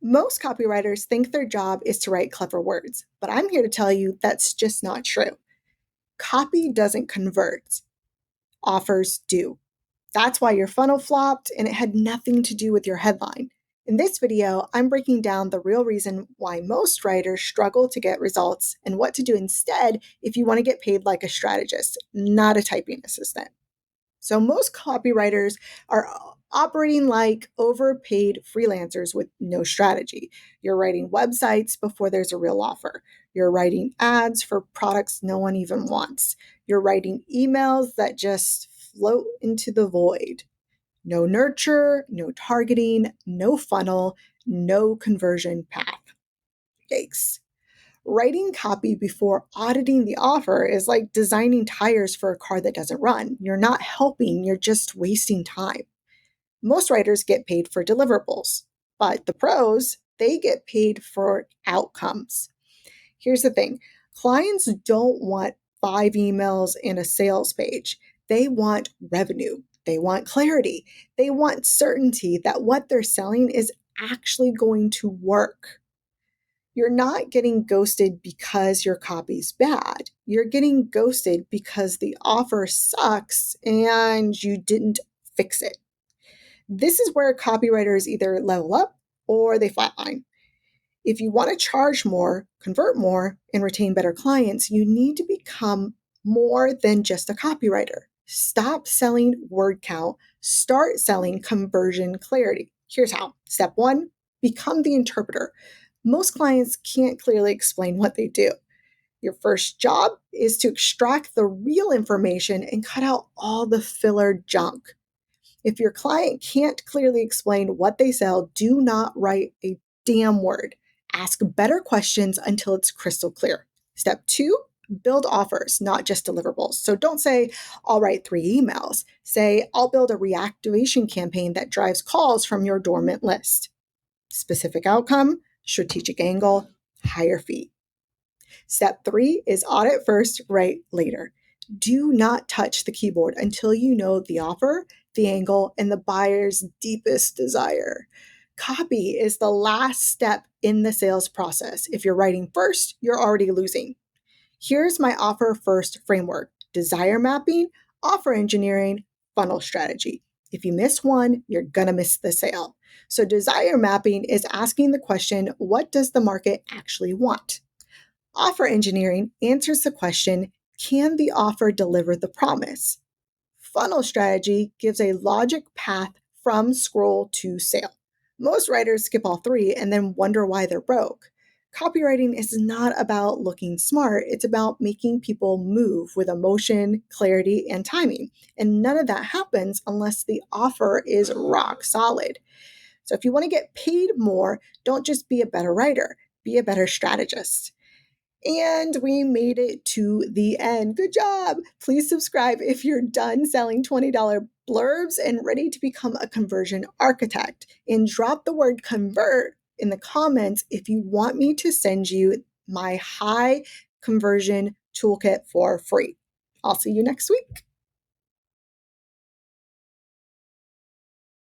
Most copywriters think their job is to write clever words, but I'm here to tell you that's just not true. Copy doesn't convert, offers do. That's why your funnel flopped, and it had nothing to do with your headline. In this video, I'm breaking down the real reason why most writers struggle to get results and what to do instead if you want to get paid like a strategist, not a typing assistant. So most copywriters are operating like overpaid freelancers with no strategy. You're writing websites before there's a real offer. You're writing ads for products no one even wants. You're writing emails that just float into the void. No nurture, no targeting, no funnel, no conversion path. Yikes. Writing copy before auditing the offer is like designing tires for a car that doesn't run. You're not helping, you're just wasting time. Most writers get paid for deliverables, but the pros, they get paid for outcomes. Here's the thing, clients don't want 5 emails and a sales page. They want revenue. They want clarity. They want certainty that what they're selling is actually going to work. You're not getting ghosted because your copy's bad. You're getting ghosted because the offer sucks and you didn't fix it. This is where copywriters either level up or they flatline. If you want to charge more, convert more, and retain better clients, you need to become more than just a copywriter. Stop selling word count, start selling conversion clarity. Here's how. Step 1, become the interpreter. Most clients can't clearly explain what they do. Your first job is to extract the real information and cut out all the filler junk. If your client can't clearly explain what they sell, do not write a damn word. Ask better questions until it's crystal clear. Step 2, build offers, not just deliverables. So don't say, I'll write 3 emails. Say, I'll build a reactivation campaign that drives calls from your dormant list. Specific outcome, strategic angle, higher fee. Step 3 is audit first, write later. Do not touch the keyboard until you know the offer, the angle, and the buyer's deepest desire. Copy is the last step in the sales process. If you're writing first, you're already losing. Here's my offer first framework: desire mapping, offer engineering, funnel strategy. If you miss one, you're going to miss the sale. So desire mapping is asking the question, what does the market actually want? Offer engineering answers the question, can the offer deliver the promise? Funnel strategy gives a logic path from scroll to sale. Most writers skip all 3 and then wonder why they're broke. Copywriting is not about looking smart, it's about making people move with emotion, clarity, and timing. And none of that happens unless the offer is rock solid. So if you want to get paid more, don't just be a better writer, be a better strategist. And we made it to the end. Good job. Please subscribe if you're done selling $20 blurbs and ready to become a conversion architect. And drop the word convert in the comments if you want me to send you my high conversion toolkit for free. I'll see you next week.